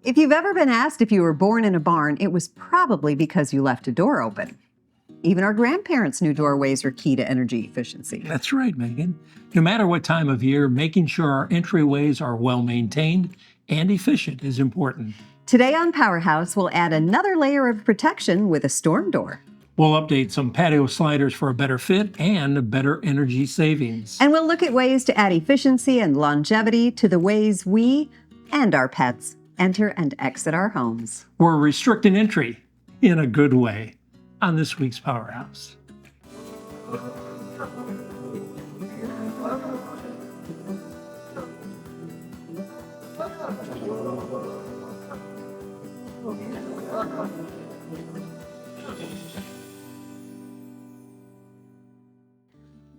If you've ever been asked if you were born in a barn, it was probably because you left a door open. Even our grandparents knew doorways were key to energy efficiency. That's right, Megan. No matter what time of year, making sure our entryways are well maintained and efficient is important. Today on PowerHouse, we'll add another layer of protection with a storm door. We'll update some patio sliders for a better fit and better energy savings. And we'll look at ways to add efficiency and longevity to the ways we and our pets enter and exit our homes. We're restricting entry in a good way on this week's PowerHouse.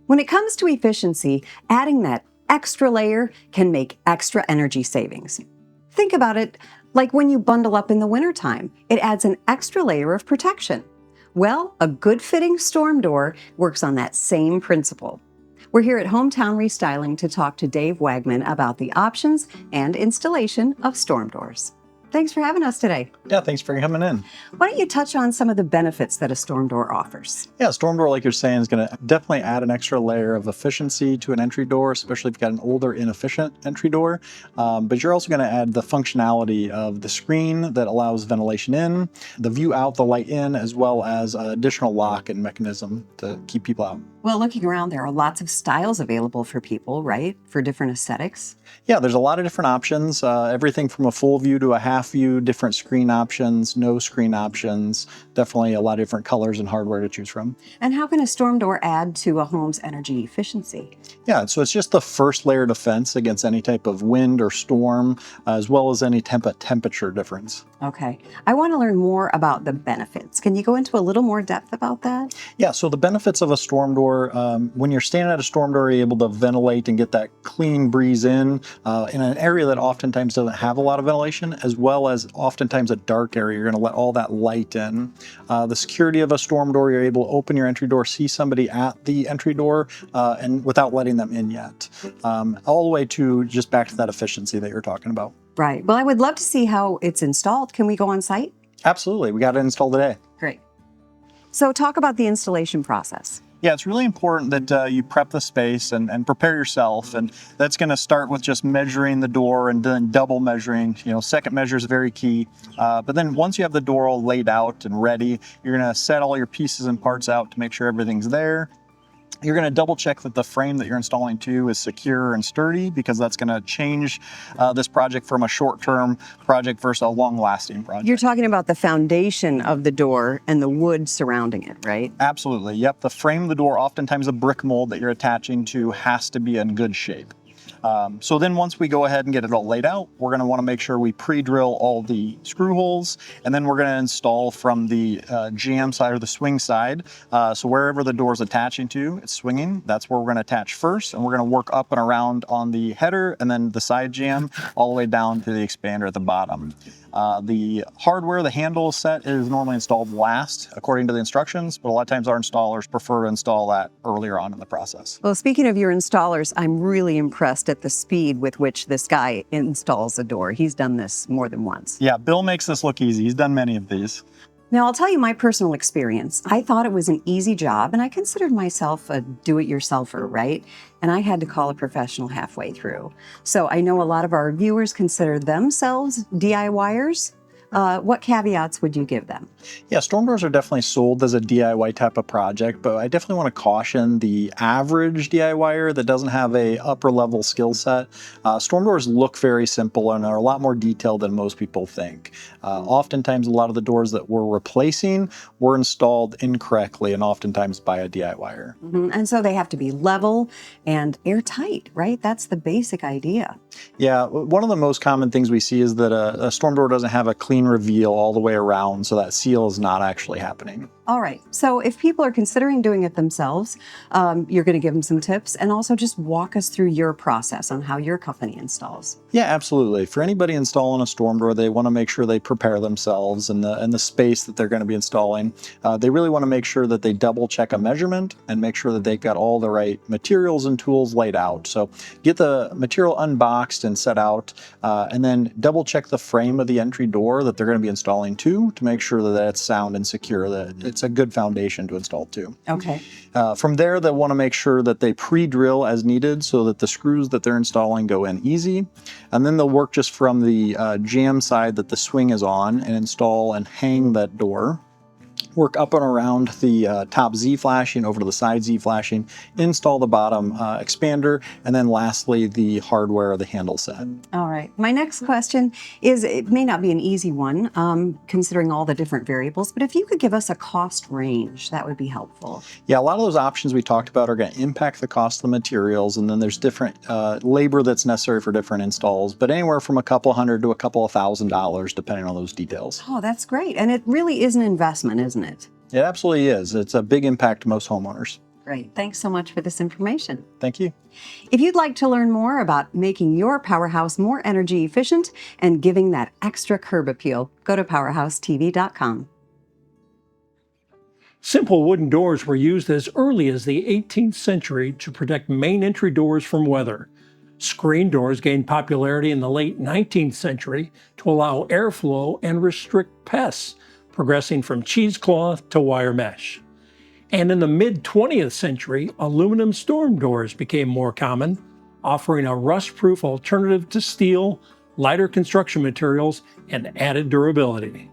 When it comes to efficiency, adding that extra layer can make extra energy savings. Think about it like when you bundle up in the wintertime. It adds an extra layer of protection. Well, a good-fitting storm door works on that same principle. We're here at Hometown Restyling to talk to Dave Wagman about the options and installation of storm doors. Thanks for having us today. Yeah, thanks for coming in. Why don't you touch on some of the benefits that a storm door offers? Yeah, storm door, like you're saying, is going to definitely add an extra layer of efficiency to an entry door, especially if you've got an older, inefficient entry door. But you're also going to add the functionality of the screen that allows ventilation in, the view out, the light in, as well as an additional lock and mechanism to keep people out. Well, looking around, there are lots of styles available for people, right? For different aesthetics. Yeah, there's a lot of different options, everything from a full view to a half view, different screen options, no screen options, definitely a lot of different colors and hardware to choose from. And how can a storm door add to a home's energy efficiency? Yeah, so it's just the first layer of defense against any type of wind or storm, as well as any temperature difference. Okay. I want to learn more about the benefits. Can you go into a little more depth about that? Yeah, so the benefits of a storm door, when you're standing at a storm door, you're able to ventilate and get that clean breeze in an area that oftentimes doesn't have a lot of ventilation, as well as oftentimes a dark area. You're going to let all that light in. The security of a storm door, you're able to open your entry door, see somebody at the entry door, and without letting them in yet. All the way to just back to that efficiency that you're talking about. Right. Well, I would love to see how it's installed. Can we go on site? Absolutely. We got it installed today. Great. So talk about the installation process. Yeah, it's really important that you prep the space and prepare yourself, and that's going to start with just measuring the door and then double measuring. Second measure is very key. But then once you have the door all laid out and ready, you're going to set all your pieces and parts out to make sure everything's there. You're going to double check that the frame that you're installing to is secure and sturdy, because that's going to change this project from a short-term project versus a long-lasting project. You're talking about the foundation of the door and the wood surrounding it, right? Absolutely. Yep. The frame of the door, oftentimes a brick mold that you're attaching to, has to be in good shape. So then once we go ahead and get it all laid out, we're going to want to make sure we pre-drill all the screw holes, and then we're going to install from the jam side or the swing side. So wherever the door is attaching to, it's swinging, that's where we're going to attach first, and we're going to work up and around on the header and then the side jam all the way down to the expander at the bottom. The hardware, the handle set, is normally installed last according to the instructions, but a lot of times our installers prefer to install that earlier on in the process. Well, speaking of your installers, I'm really impressed at the speed with which this guy installs a door. He's done this more than once. Yeah, Bill makes this look easy. He's done many of these. Now, I'll tell you my personal experience. I thought it was an easy job, and I considered myself a do-it-yourselfer, right? And I had to call a professional halfway through. So I know a lot of our viewers consider themselves DIYers. What caveats would you give them? Yeah, storm doors are definitely sold as a DIY type of project, but I definitely want to caution the average DIYer that doesn't have a upper level skill set. Storm doors look very simple and are a lot more detailed than most people think. Oftentimes, a lot of the doors that we're replacing were installed incorrectly and oftentimes by a DIYer. Mm-hmm. And so they have to be level and airtight, right? That's the basic idea. Yeah, one of the most common things we see is that a storm door doesn't have a clean clean reveal all the way around so that seal is not actually happening. All right. So if people are considering doing it themselves, you're going to give them some tips and also just walk us through your process on how your company installs. Yeah, absolutely. For anybody installing a storm door, they want to make sure they prepare themselves and the space that they're going to be installing. They really want to make sure that they double check a measurement and make sure that they've got all the right materials and tools laid out. So get the material unboxed and set out, and then double check the frame of the entry door that they're going to be installing to make sure that it's sound and secure, that it's a good foundation to install to. Okay. From there, they want to make sure that they pre-drill as needed so that the screws that they're installing go in easy. And then they'll work just from the jamb side that the swing is on and install and hang that door. Work up and around the top Z flashing over to the side Z flashing, install the bottom expander, and then lastly the hardware, the handle set. All right. My next question is, it may not be an easy one, considering all the different variables, but if you could give us a cost range, that would be helpful. Yeah, a lot of those options we talked about are going to impact the cost of the materials, and then there's different labor that's necessary for different installs, but anywhere from a couple $100 to a couple $1,000 depending on those details. Oh, that's great. And it really is an investment, isn't it? It absolutely is. It's a big impact to most homeowners. Great. Thanks so much for this information. Thank you. If you'd like to learn more about making your PowerHouse more energy efficient and giving that extra curb appeal, go to powerhousetv.com. Simple wooden doors were used as early as the 18th century to protect main entry doors from weather. Screen doors gained popularity in the late 19th century to allow airflow and restrict pests, progressing from cheesecloth to wire mesh. And in the mid-20th century, aluminum storm doors became more common, offering a rust-proof alternative to steel, lighter construction materials, and added durability.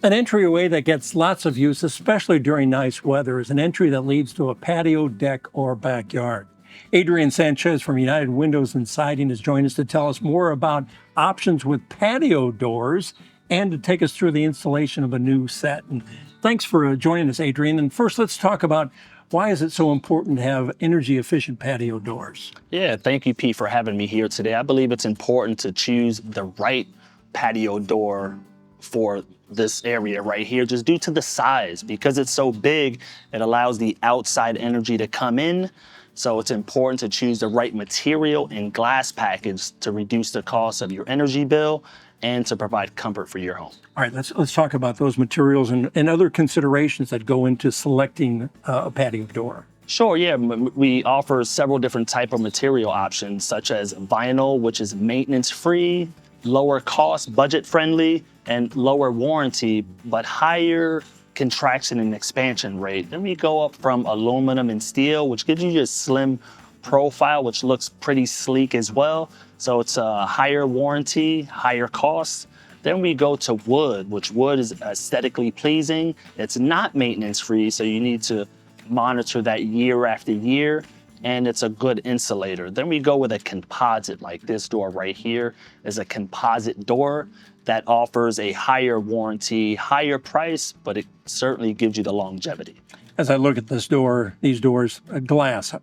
An entryway that gets lots of use, especially during nice weather, is an entry that leads to a patio, deck, or backyard. Adrian Sanchez from United Windows and Siding has joined us to tell us more about options with patio doors and to take us through the installation of a new set. And thanks for joining us, Adrian. And first, let's talk about why is it so important to have energy-efficient patio doors? Yeah, thank you, Pete, for having me here today. I believe it's important to choose the right patio door for this area right here, just due to the size. Because it's so big, it allows the outside energy to come in. So it's important to choose the right material and glass package to reduce the cost of your energy bill and to provide comfort for your home. All right, let's talk about those materials and other considerations that go into selecting a patio door. Sure, yeah. We offer several different type of material options, such as vinyl, which is maintenance-free, lower cost, budget-friendly, and lower warranty, but higher contraction and expansion rate. Then we go up from aluminum and steel, which gives you a slim profile, which looks pretty sleek as well. So it's a higher warranty, higher cost. Then we go to wood, which wood is aesthetically pleasing. It's not maintenance free, so you need to monitor that year after year, and it's a good insulator. Then we go with a composite, like this door right here is a composite door that offers a higher warranty, higher price, but it certainly gives you the longevity. As I look at this door, these doors, glass,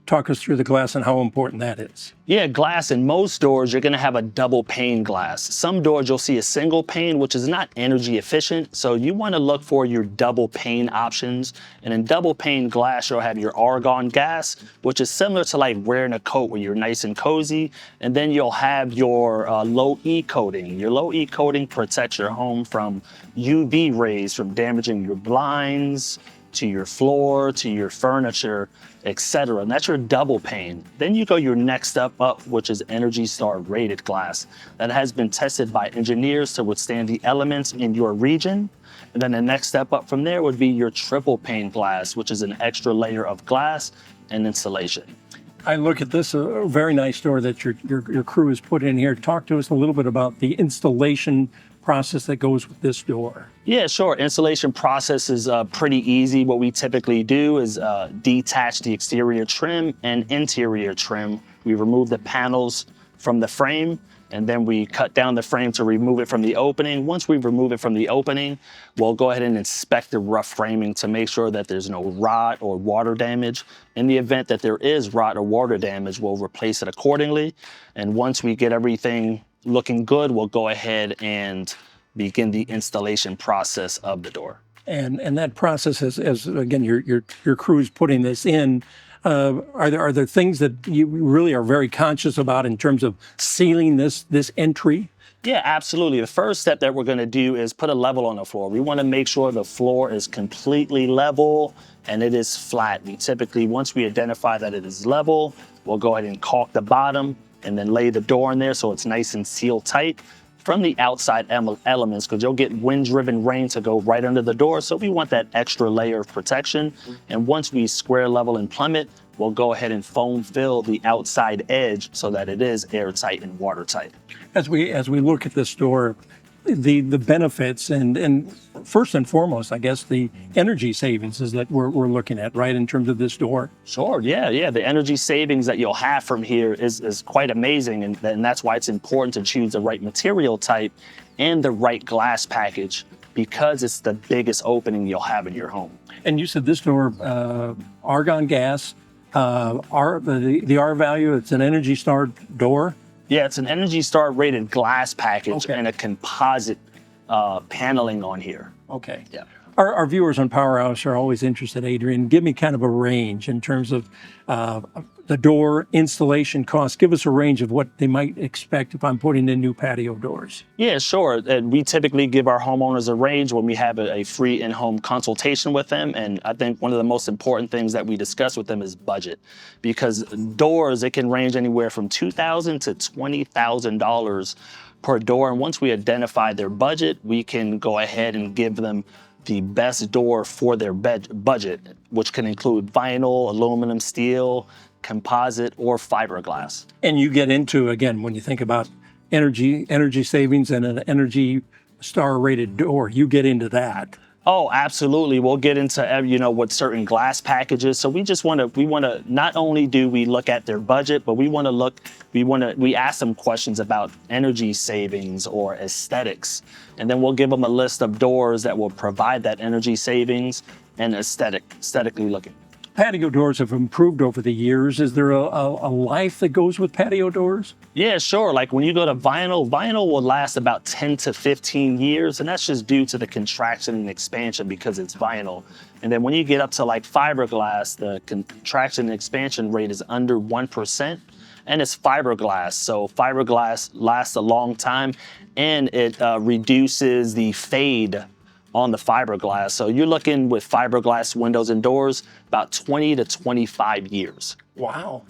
talk us through the glass and how important that is. Yeah, glass. In most doors, you're gonna have a double pane glass. Some doors you'll see a single pane, which is not energy efficient. So you wanna look for your double pane options. And in double pane glass, you'll have your argon gas, which is similar to like wearing a coat where you're nice and cozy. And then you'll have your low E coating. Your low E coating protects your home from UV rays, from damaging your blinds, to your floor, to your furniture, etc. And that's your double pane. Then you go your next step up, which is Energy Star rated glass that has been tested by engineers to withstand the elements in your region. And then the next step up from there would be your triple pane glass, which is an extra layer of glass and insulation. I look at this, a very nice door that your crew has put in here. Talk to us a little bit about the installation process that goes with this door. Yeah, sure. Installation process is pretty easy. What we typically do is detach the exterior trim and interior trim. We remove the panels from the frame, and then we cut down the frame to remove it from the opening. Once we remove it from the opening, we'll go ahead and inspect the rough framing to make sure that there's no rot or water damage. In the event that there is rot or water damage, we'll replace it accordingly. And once we get everything looking good, we'll go ahead and begin the installation process of the door. And that process is, as again, your crew's putting this in. Are there things that you really are very conscious about in terms of sealing this entry? Yeah, absolutely. The first step that we're going to do is put a level on the floor. We want to make sure the floor is completely level and it is flat. We typically, once we identify that it is level, we'll go ahead and caulk the bottom and then lay the door in there so it's nice and sealed tight from the outside elements, because you'll get wind-driven rain to go right under the door. So we want that extra layer of protection. And once we square level and plumb it, we'll go ahead and foam fill the outside edge so that it is airtight and watertight. As we look at this door, the benefits and first and foremost, I guess, the energy savings is that we're looking at, right, in terms of this door. Sure, yeah. The energy savings that you'll have from here is quite amazing, and that's why it's important to choose the right material type and the right glass package, because it's the biggest opening you'll have in your home. And you said this door, argon gas, the R value, it's an Energy Star door. Yeah, it's an Energy Star rated glass package Okay. and a composite paneling on here. Okay. Yeah. Our viewers on PowerHouse are always interested, Adrian. Give me kind of a range in terms of the door installation costs. Give us a range of what they might expect if I'm putting in new patio doors. Yeah, sure. And we typically give our homeowners a range when we have a free in-home consultation with them. And I think one of the most important things that we discuss with them is budget, because doors, it can range anywhere from $2,000 to $20,000 per door. And once we identify their budget, we can go ahead and give them the best door for their budget, which can include vinyl, aluminum, steel, composite, or fiberglass. And you get into, again, when you think about energy savings and an Energy Star rated door, you get into that. Oh, absolutely. We'll get into, what certain glass packages. So we want to, not only do we look at their budget, but we ask them questions about energy savings or aesthetics. And then we'll give them a list of doors that will provide that energy savings and aesthetically looking. Patio doors have improved over the years. Is there a life that goes with patio doors? Yeah, sure. Like when you go to vinyl will last about 10 to 15 years, and that's just due to the contraction and expansion because it's vinyl. And then when you get up to like fiberglass, the contraction and expansion rate is under 1%, and it's fiberglass. So fiberglass lasts a long time, and it reduces the fade on the fiberglass. So you're looking with fiberglass windows and doors about 20 to 25 years. Wow.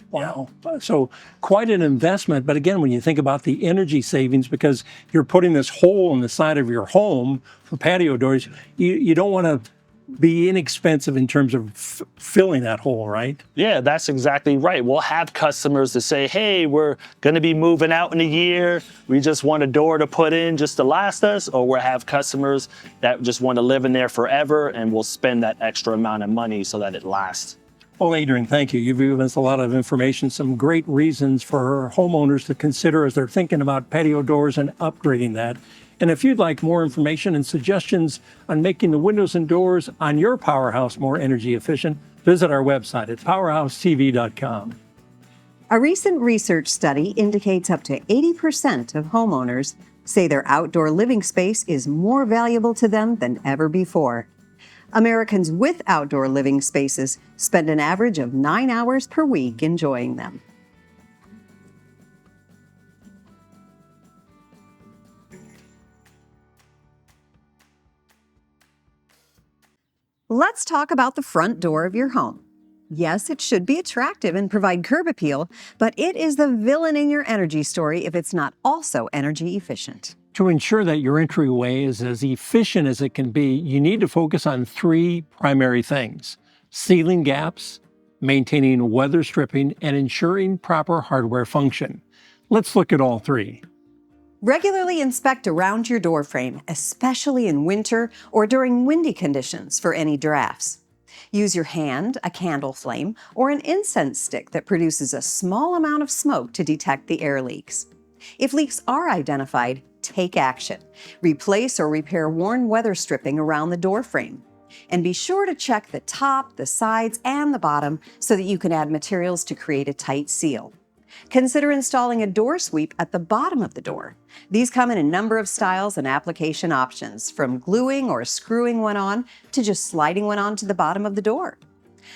So quite an investment. But again, when you think about the energy savings, because you're putting this hole in the side of your home for patio doors, you don't want to be inexpensive in terms of filling that hole, right? Yeah, that's exactly right. We'll have customers that say, hey, we're going to be moving out in a year. We just want a door to put in just to last us. Or we'll have customers that just want to live in there forever, and we'll spend that extra amount of money so that it lasts. Well, Adrian, thank you. You've given us a lot of information, some great reasons for homeowners to consider as they're thinking about patio doors and upgrading that. And if you'd like more information and suggestions on making the windows and doors on your PowerHouse more energy efficient, visit our website at powerhousetv.com. A recent research study indicates up to 80% of homeowners say their outdoor living space is more valuable to them than ever before. Americans with outdoor living spaces spend an average of 9 hours per week enjoying them. Let's talk about the front door of your home. Yes, it should be attractive and provide curb appeal, but it is the villain in your energy story if it's not also energy efficient. To ensure that your entryway is as efficient as it can be, you need to focus on 3 primary things: sealing gaps, maintaining weather stripping, and ensuring proper hardware function. Let's look at all 3. Regularly inspect around your door frame, especially in winter or during windy conditions for any drafts. Use your hand, a candle flame, or an incense stick that produces a small amount of smoke to detect the air leaks. If leaks are identified, take action. Replace or repair worn weather stripping around the door frame. And be sure to check the top, the sides, and the bottom so that you can add materials to create a tight seal. Consider installing a door sweep at the bottom of the door. These come in a number of styles and application options, from gluing or screwing one on to just sliding one onto the bottom of the door.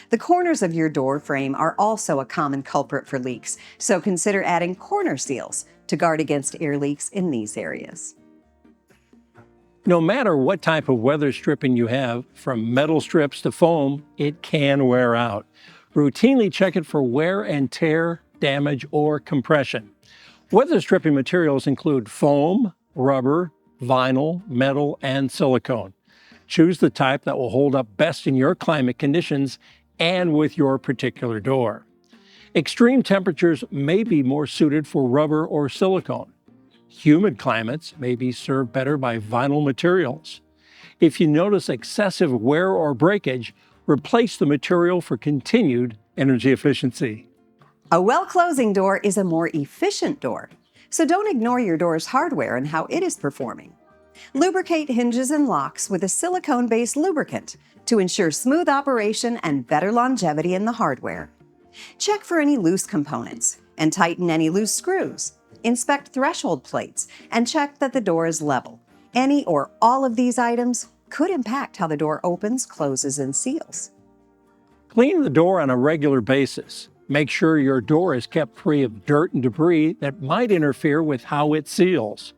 The corners of your door frame are also a common culprit for leaks, so consider adding corner seals to guard against air leaks in these areas. No matter what type of weather stripping you have, from metal strips to foam, it can wear out. Routinely check it for wear and tear, damage, or compression. Weather stripping materials include foam, rubber, vinyl, metal, and silicone. Choose the type that will hold up best in your climate conditions and with your particular door. Extreme temperatures may be more suited for rubber or silicone. Humid climates may be served better by vinyl materials. If you notice excessive wear or breakage, replace the material for continued energy efficiency. A well-closing door is a more efficient door, so don't ignore your door's hardware and how it is performing. Lubricate hinges and locks with a silicone-based lubricant to ensure smooth operation and better longevity in the hardware. Check for any loose components and tighten any loose screws. Inspect threshold plates and check that the door is level. Any or all of these items could impact how the door opens, closes, and seals. Clean the door on a regular basis. Make sure your door is kept free of dirt and debris that might interfere with how it seals.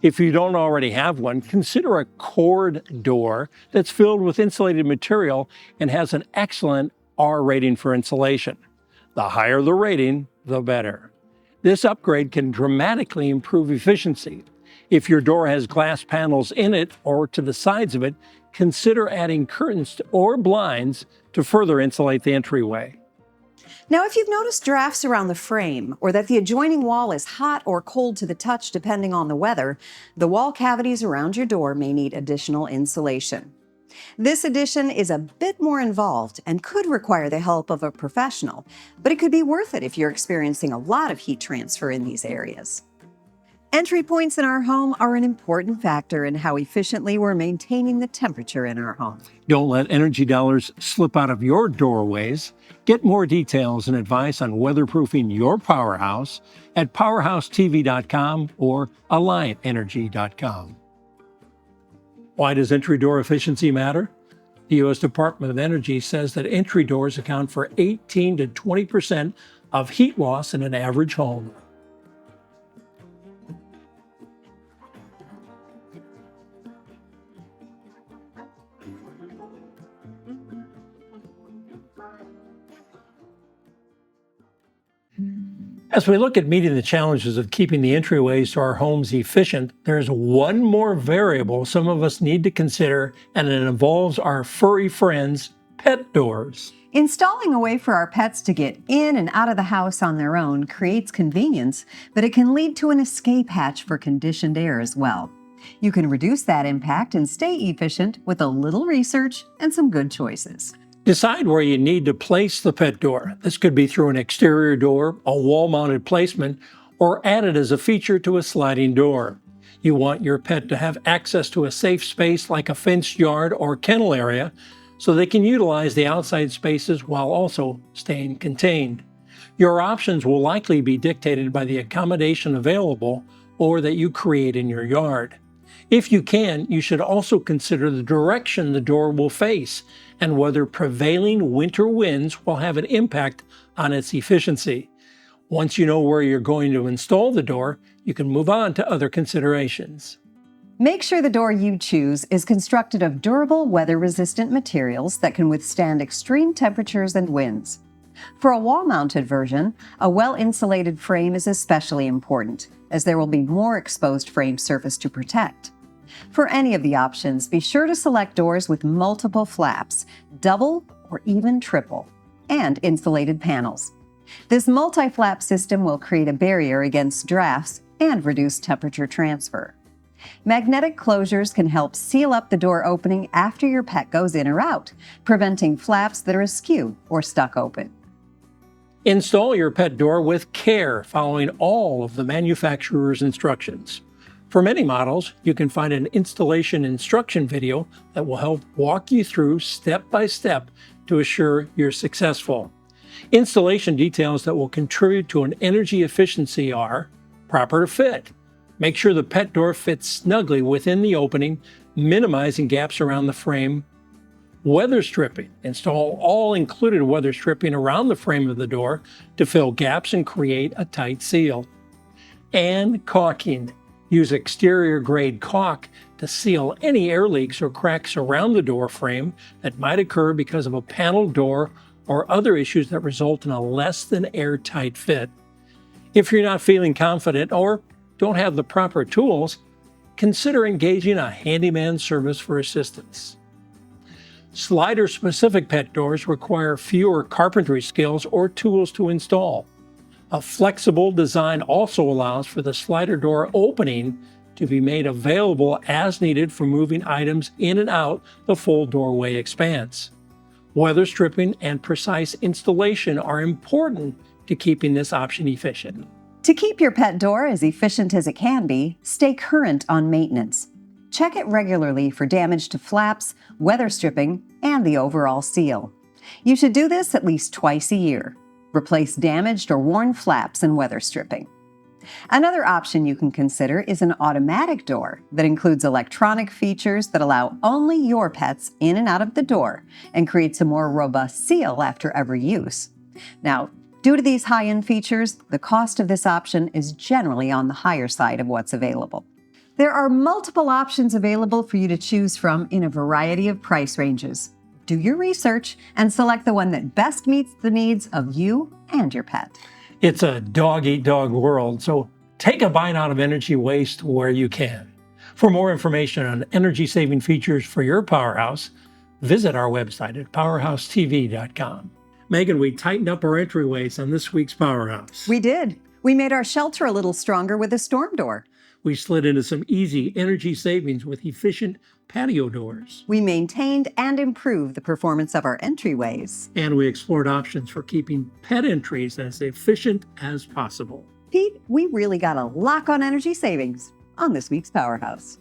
If you don't already have one, consider a cord door that's filled with insulated material and has an excellent R rating for insulation. The higher the rating, the better. This upgrade can dramatically improve efficiency. If your door has glass panels in it or to the sides of it, consider adding curtains or blinds to further insulate the entryway. Now, if you've noticed drafts around the frame or that the adjoining wall is hot or cold to the touch depending on the weather, the wall cavities around your door may need additional insulation. This addition is a bit more involved and could require the help of a professional, but it could be worth it if you're experiencing a lot of heat transfer in these areas. Entry points in our home are an important factor in how efficiently we're maintaining the temperature in our home. Don't let energy dollars slip out of your doorways. Get more details and advice on weatherproofing your PowerHouse at PowerHouseTV.com or AlliantEnergy.com. Why does entry door efficiency matter? The U.S. Department of Energy says that entry doors account for 18 to 20% of heat loss in an average home. As we look at meeting the challenges of keeping the entryways to our homes efficient, there's one more variable some of us need to consider, and it involves our furry friends, pet doors. Installing a way for our pets to get in and out of the house on their own creates convenience, but it can lead to an escape hatch for conditioned air as well. You can reduce that impact and stay efficient with a little research and some good choices. Decide where you need to place the pet door. This could be through an exterior door, a wall-mounted placement, or added as a feature to a sliding door. You want your pet to have access to a safe space like a fenced yard or kennel area so they can utilize the outside spaces while also staying contained. Your options will likely be dictated by the accommodation available or that you create in your yard. If you can, you should also consider the direction the door will face and whether prevailing winter winds will have an impact on its efficiency. Once you know where you're going to install the door, you can move on to other considerations. Make sure the door you choose is constructed of durable, weather-resistant materials that can withstand extreme temperatures and winds. For a wall-mounted version, a well-insulated frame is especially important, as there will be more exposed frame surface to protect. For any of the options, be sure to select doors with multiple flaps, double or even triple, and insulated panels. This multi-flap system will create a barrier against drafts and reduce temperature transfer. Magnetic closures can help seal up the door opening after your pet goes in or out, preventing flaps that are askew or stuck open. Install your pet door with care, following all of the manufacturer's instructions. For many models, you can find an installation instruction video that will help walk you through step by step to assure you're successful. Installation details that will contribute to an energy efficiency are proper fit. Make sure the pet door fits snugly within the opening, minimizing gaps around the frame. Weather stripping. Install all included weather stripping around the frame of the door to fill gaps and create a tight seal. And caulking. Use exterior grade caulk to seal any air leaks or cracks around the door frame that might occur because of a paneled door or other issues that result in a less than airtight fit. If you're not feeling confident or don't have the proper tools, consider engaging a handyman service for assistance. Slider-specific pet doors require fewer carpentry skills or tools to install. A flexible design also allows for the slider door opening to be made available as needed for moving items in and out the full doorway expanse. Weather stripping and precise installation are important to keeping this option efficient. To keep your pet door as efficient as it can be, stay current on maintenance. Check it regularly for damage to flaps, weather stripping, and the overall seal. You should do this at least twice a year. Replace damaged or worn flaps and weather stripping. Another option you can consider is an automatic door that includes electronic features that allow only your pets in and out of the door and creates a more robust seal after every use. Now, due to these high-end features, the cost of this option is generally on the higher side of what's available. There are multiple options available for you to choose from in a variety of price ranges. Do your research and select the one that best meets the needs of you and your pet. It's a dog-eat-dog world, so take a bite out of energy waste where you can. For more information on energy-saving features for your PowerHouse, visit our website at powerhousetv.com. Megan, we tightened up our entryways on this week's PowerHouse. We did. We made our shelter a little stronger with a storm door. We slid into some easy energy savings with efficient patio doors. We maintained and improved the performance of our entryways. And we explored options for keeping pet entries as efficient as possible. Pete, we really got a lock on energy savings on this week's PowerHouse.